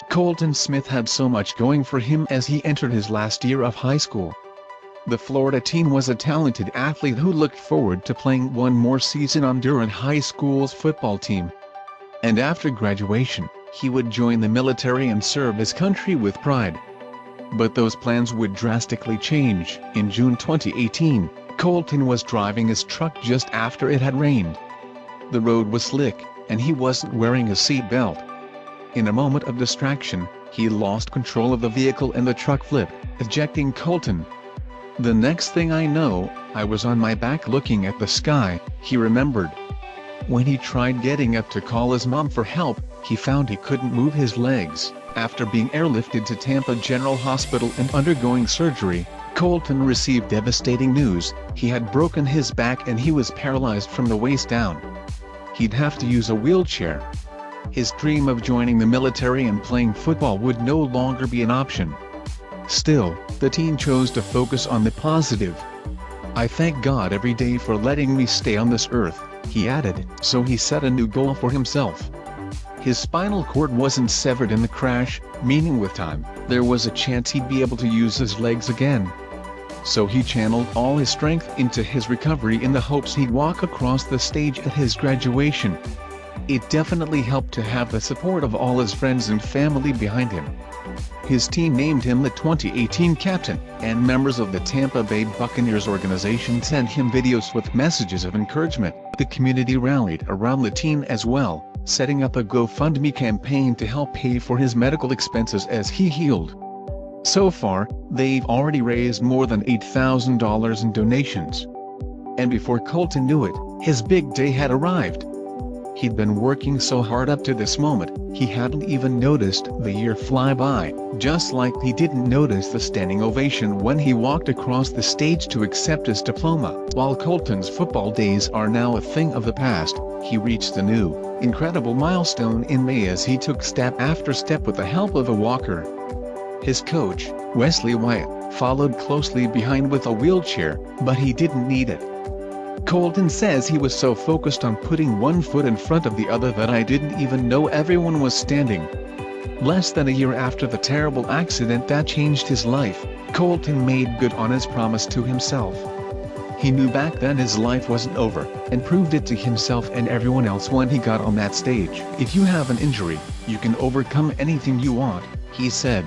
Kolton Smith had so much going for him as he entered his last year of high school. The Florida teen was a talented athlete who looked forward to playing one more season on Durant High School's football team. And after graduation, he would join the military and serve his country with pride. But those plans would drastically change. In June 2018, Kolton was driving his truck just after it had rained. The road was slick, and he wasn't wearing a seat belt. In a moment of distraction, he lost control of the vehicle and the truck flipped, ejecting Kolton. "The next thing I know, I was on my back looking at the sky," he remembered. When he tried getting up to call his mom for help, he found he couldn't move his legs. After being airlifted to Tampa General Hospital and undergoing surgery, Kolton received devastating news: he had broken his back and he was paralyzed from the waist down. He'd have to use a wheelchair. His dream of joining the military and playing football would no longer be an option. Still, the teen chose to focus on the positive. "I thank God every day for letting me stay on this earth," he added. So he set a new goal for himself. His spinal cord wasn't severed in the crash, meaning with time, there was a chance he'd be able to use his legs again. So he channeled all his strength into his recovery in the hopes he'd walk across the stage at his graduation. It definitely helped to have the support of all his friends and family behind him. His team named him the 2018 captain, and members of the Tampa Bay Buccaneers organization sent him videos with messages of encouragement. The community rallied around the teen as well, setting up a GoFundMe campaign to help pay for his medical expenses as he healed. So far, they've already raised more than $8,000 in donations. And before Kolton knew it, his big day had arrived. He'd been working so hard up to this moment, he hadn't even noticed the year fly by, just like he didn't notice the standing ovation when he walked across the stage to accept his diploma. While Kolton's football days are now a thing of the past, he reached a new, incredible milestone in May as he took step after step with the help of a walker. His coach, Wesley Wyatt, followed closely behind with a wheelchair, but he didn't need it. Kolton says he was so focused on putting one foot in front of the other that I didn't even know everyone was standing. Less than a year after the terrible accident that changed his life, Kolton made good on his promise to himself. He knew back then his life wasn't over, and proved it to himself and everyone else when he got on that stage. "If you have an injury, you can overcome anything you want," he said.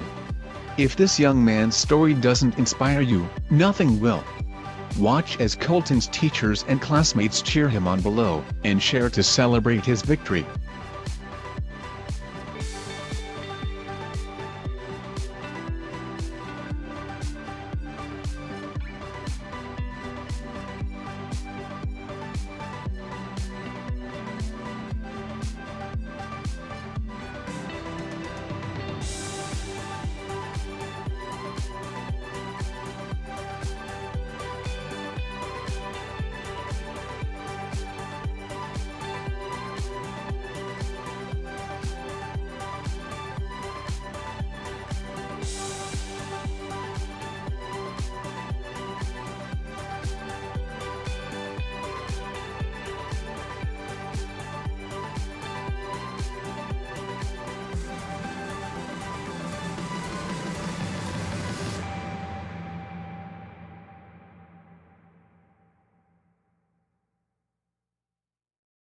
If this young man's story doesn't inspire you, nothing will. Watch as Kolton's teachers and classmates cheer him on below, and share to celebrate his victory.